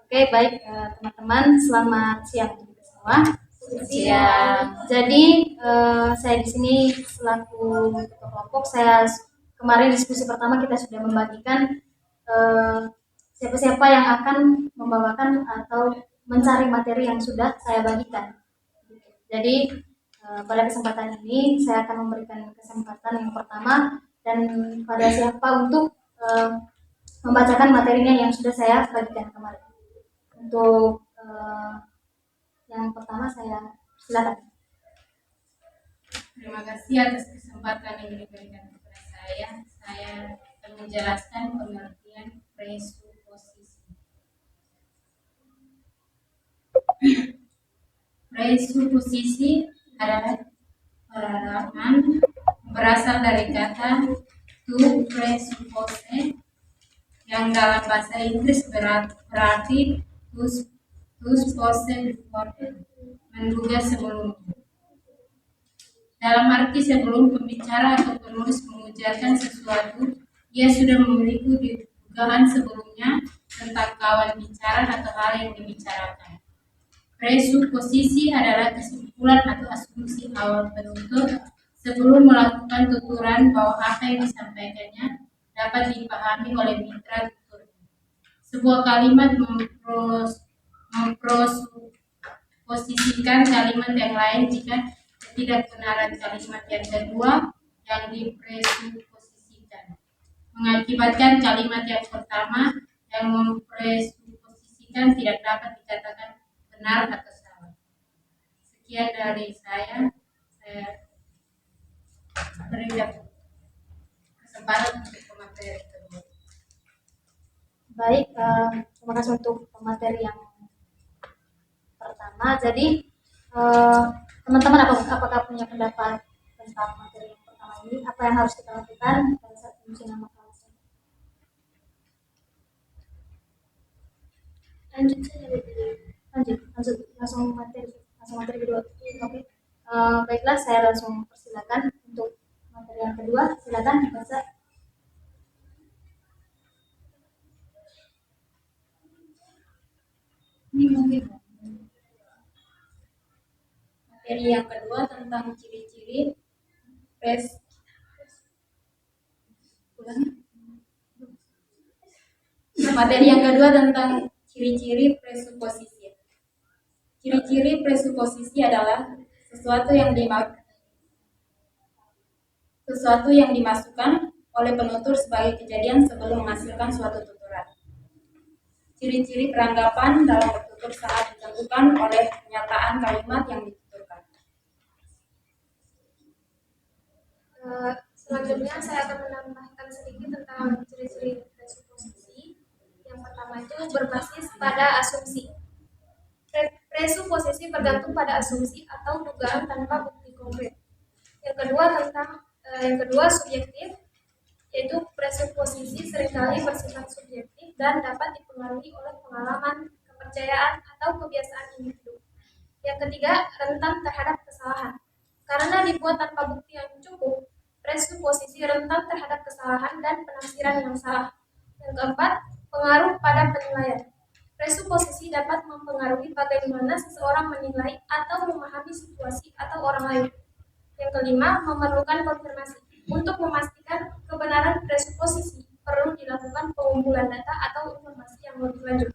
Oke, baik teman-teman, selamat siang untuk kita semua. Siang. Jadi saya di sini selaku ketua kelompok. Saya kemarin diskusi pertama kita sudah membagikan eh, siapa-siapa yang akan membawakan atau mencari materi yang sudah saya bagikan. Jadi pada kesempatan ini saya akan memberikan kesempatan yang pertama dan pada siapa untuk membacakan materinya yang sudah saya bagikan kemarin. Untuk yang pertama saya silakan. Terima kasih atas kesempatan yang diberikan kepada saya. Saya akan menjelaskan pengertian presuposisi. Presuposisi adalah perarahan berasal dari kata to presuppose yang dalam bahasa Inggris berarti to suppose beforehand, menduga sebelumnya. Dalam arti sebelum pembicara atau penulis mengujarkan sesuatu, ia sudah memiliki dugaan sebelumnya tentang kawan bicara atau hal yang dibicarakan. Presuposisi adalah kesimpulan atau asumsi awal penutur sebelum melakukan tuturan bahwa apa yang disampaikannya dapat dipahami oleh mitra tuturnya. Sebuah kalimat memposisikan kalimat yang lain jika ketidakbenaran kalimat yang kedua yang dipresuposisikan mengakibatkan kalimat yang pertama yang mempresuposisikan tidak dapat dikatakan benar atau salah. Sekian dari saya berikan kesempatan untuk pemateri kedua. Baik, terima kasih untuk materi yang pertama. Jadi teman-teman apakah punya pendapat tentang materi yang pertama ini? Apa yang harus kita lakukan pada saat penyusunan makalah? Lanjut saja. Lanjut langsung materi kedua. Oke. Baiklah, saya langsung persilakan untuk materi yang kedua. Silakan dibaca. Ini mungkin materi yang kedua tentang ciri-ciri materi yang kedua tentang ciri-ciri presuposisi. Ciri-ciri presuposisi adalah sesuatu yang dimasukkan oleh penutur sebagai kejadian sebelum menghasilkan suatu tuturan. Ciri-ciri peranggapan dalam bertutur sangat ditentukan oleh pernyataan kalimat yang dituturkan. Selanjutnya saya akan menambahkan sedikit tentang ciri-ciri presuposisi. Yang pertama itu berbasis pada asumsi. Presuposisi bergantung pada asumsi atau dugaan tanpa bukti konkret. Yang kedua subjektif, yaitu presuposisi seringkali bersifat subjektif dan dapat dipengaruhi oleh pengalaman, kepercayaan, atau kebiasaan individu. Yang ketiga, rentan terhadap kesalahan. Karena dibuat tanpa bukti yang cukup, presuposisi rentan terhadap kesalahan dan penafsiran yang salah. Yang keempat, pengaruh pada penilaian. Presuposisi dapat mempengaruhi bagaimana seseorang menilai atau memahami situasi atau orang lain. Yang kelima, memerlukan konfirmasi. Untuk memastikan kebenaran presuposisi, perlu dilakukan pengumpulan data atau informasi yang lebih lanjut.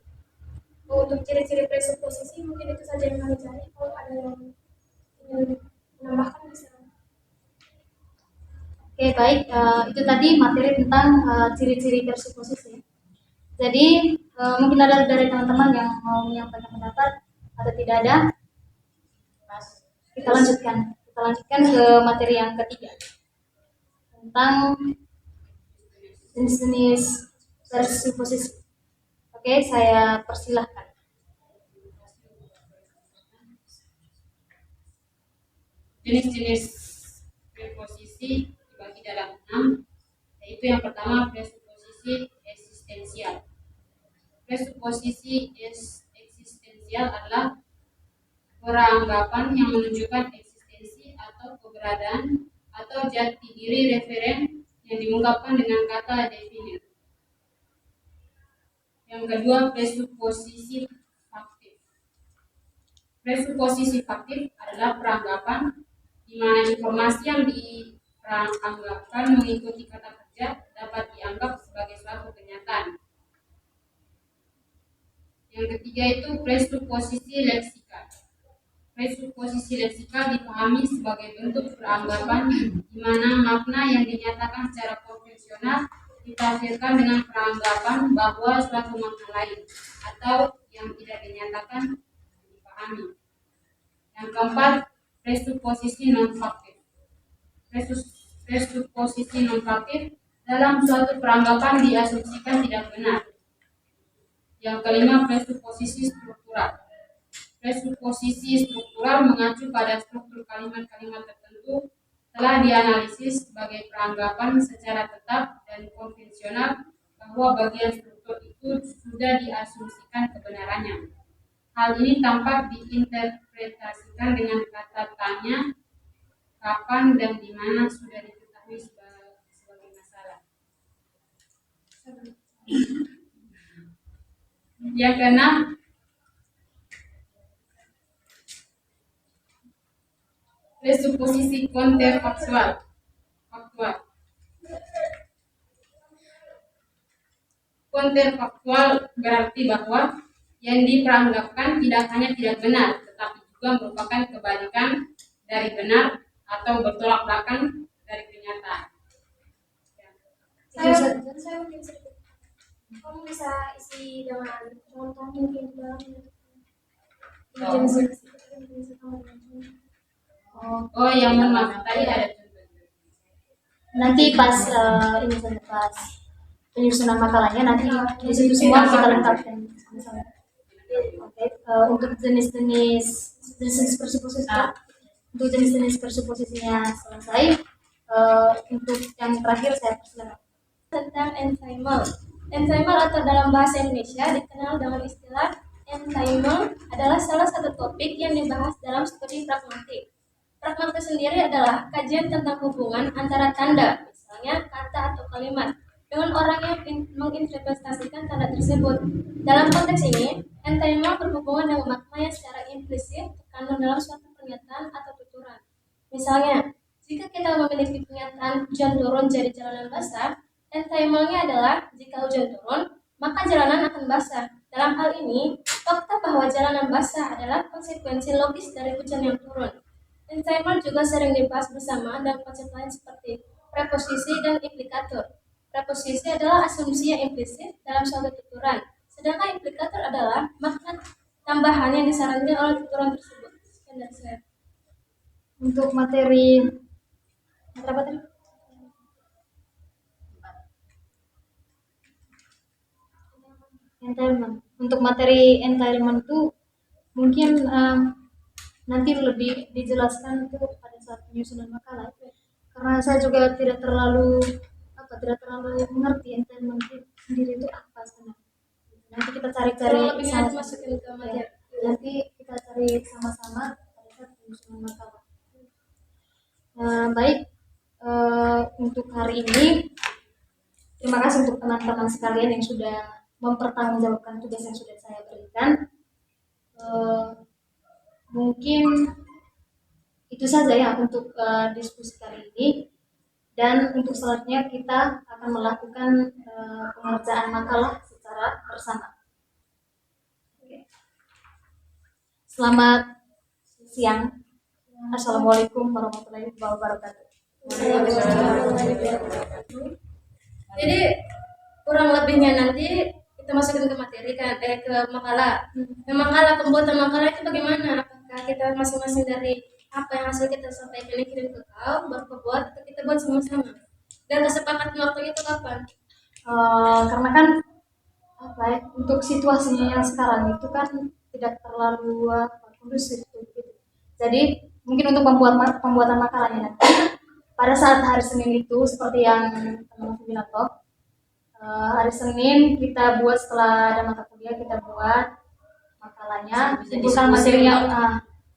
Untuk ciri-ciri presuposisi mungkin itu saja yang kami cari. Kalau ada yang ingin menambahkan bisa. Oke, baik, itu tadi materi tentang ciri-ciri presuposisi. Jadi mungkin ada dari teman-teman yang mau menyampaikan pendapat atau tidak ada? Kita lanjutkan ke materi yang ketiga tentang jenis-jenis presuposisi. Oke, saya persilahkan. Jenis-jenis preposisi dibagi dalam 6, yaitu yang pertama presuposisi eksistensial. Presuposisi eksistensial adalah peranggapan yang menunjukkan eksistensi atau keberadaan atau jati diri referen yang diungkapkan dengan kata definir. Yang kedua, presuposisi faktif. Presuposisi faktif adalah peranggapan di mana informasi yang diperanggapkan mengikuti kata kerja dapat dianggap sebagai suatu kenyataan. Yang ketiga itu presuposisi leksikal. Presuposisi leksikal dipahami sebagai bentuk peranggapan di mana makna yang dinyatakan secara konvensional ditafsirkan dengan peranggapan bahwa suatu makna lain atau yang tidak dinyatakan dipahami. Yang keempat, presuposisi non-faktif. Presuposisi non-faktif dalam suatu peranggapan diasumsikan tidak benar. Yang kelima, presuposisi struktural. Presuposisi struktural mengacu pada struktur kalimat-kalimat tertentu telah dianalisis sebagai peranggapan secara tetap dan konvensional bahwa bagian struktur itu sudah diasumsikan kebenarannya. Hal ini tampak diinterpretasikan dengan kata tanya, kapan dan di mana sudah diketahui sebagai masalah. Yang keenam, presuposisi kontrafaktual. Kontrafaktual berarti bahwa yang diperanggapkan tidak hanya tidak benar, tetapi juga merupakan kebalikan dari benar atau bertolak belakang dari kenyataan. Saya mungkin sedikit. Kamu bisa isi dengan contoh mungkin dalam Oh, yang maaf tadi ada contoh. Nanti pas ini pas penyusunan makalahnya nanti di situ semua kita lengkapkan sama-sama. Oke, untuk jenis-jenis presuposisinya selesai. Untuk yang terakhir saya persilakan. Tentang entitled. Entitled atau dalam bahasa Indonesia dikenal dengan istilah entitled adalah salah satu topik yang dibahas dalam studi pragmatik. Pragmatik sendiri adalah kajian tentang hubungan antara tanda, misalnya kata atau kalimat, dengan orang yang menginterpretasikan tanda tersebut. Dalam konteks ini, entitled berhubungan dengan makna yang secara implisit terkandung dalam suatu pernyataan atau tuturan. Misalnya, jika kita memiliki pernyataan hujan turun jadi jalanan basah, entitled-nya adalah jika hujan turun, maka jalanan akan basah. Dalam hal ini, fakta bahwa jalanan basah adalah konsekuensi logis dari hujan yang turun. Entitled juga sering dibahas bersama dalam konsep lain seperti preposisi dan implikator. Preposisi adalah asumsi yang implisit dalam suatu tuturan, sedangkan implikator adalah makna tambahan yang disarankan oleh tuturan tersebut. Sekian dari saya. Untuk materi apa tadi? Entitlement. Untuk materi entitlement itu mungkin nanti lebih dijelaskan itu pada saat penyusunan makalah. Karena saya juga tidak terlalu mengerti entitlement sendiri itu apa sebenarnya. Nanti kita cari-cari Lebihnya dimasukin ke materi. Nanti kita cari sama-sama pada saat penyusunan makalah. Baik, untuk hari ini terima kasih untuk teman-teman sekalian yang sudah mempertanggungjawabkan tugas yang sudah saya berikan. Mungkin itu saja ya untuk diskusi kali ini, dan untuk selanjutnya kita akan melakukan pengerjaan makalah secara bersama. Selamat siang. Assalamualaikum warahmatullahi wabarakatuh. Jadi kurang lebihnya nanti kita masukin ke materi kan, ke makalah. Makalah, pembuatan makalah itu bagaimana? Apakah kita masing-masing dari apa yang hasil kita sampaikan ini kirim ke kau, baru kau buat, atau kita buat sama-sama? Dan kesepakatan waktunya itu kapan? Karena kan untuk situasinya yang sekarang itu kan tidak terlalu kondusif gitu. Jadi mungkin untuk pembuatan makalahnya nanti pada saat hari Senin itu seperti yang teman-teman bilang hari Senin kita buat setelah ada mata kuliah, kita buat makalahnya,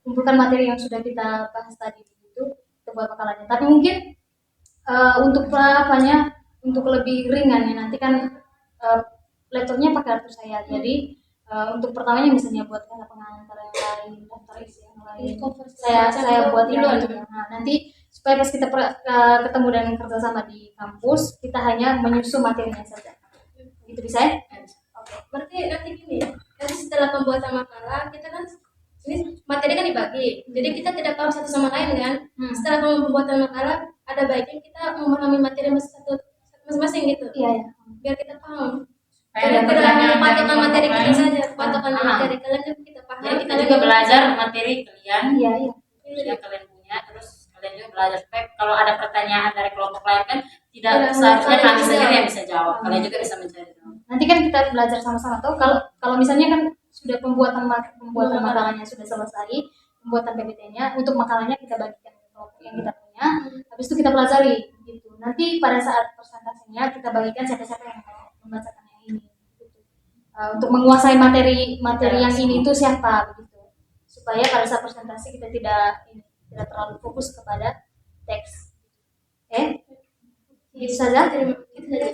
kumpulkan materi yang sudah kita bahas tadi itu, kita buat makalahnya. Tapi mungkin untuk untuk lebih ringan ya nanti kan laptopnya pakai laptop saya. Jadi untuk pertamanya misalnya buat kata pengantar yang lain, daftar isi yang lain, saya buat dulu. dulu. Nah, nanti supaya pas kita ketemu dan kerjasama di kampus, kita hanya menyusun materinya saja. Itu bisa ya? Oke, berarti nanti gini, nanti setelah pembuatan makalah kita kan ini materi kan dibagi, jadi kita tidak paham satu sama lain kan. Setelah pembuatan makalah ada baiknya kita memahami materi masing-masing gitu, Iya ya. biar kita paham. Supaya Jadi ada tidak hanya pertanyaan patokan dari materi kelompok kita lain. saja, patokan materi kalian juga kita paham. Jadi kita juga belajar materi kalian Iya iya. yang kalian punya, terus kalian juga belajar supaya kalau ada pertanyaan dari kelompok lain kan tidak Tidak seharusnya kalian kami bisa sendiri jawab. yang bisa jawab, kalian juga bisa mencari tahu. Nanti kan kita belajar sama-sama tuh. Kalau misalnya kan sudah pembuatan makalahnya sudah selesai, pembuatan PPT-nya, untuk makalahnya kita bagikan ke kelompok yang kita punya. Habis itu kita pelajari gitu. Nanti pada saat presentasinya kita bagikan siapa-siapa yang mau membacakan yang ini. Gitu. Untuk menguasai materi yang ini itu siapa begitu. Supaya pada saat presentasi kita tidak terlalu fokus kepada teks. Oke? Gitu saja. Itu saja.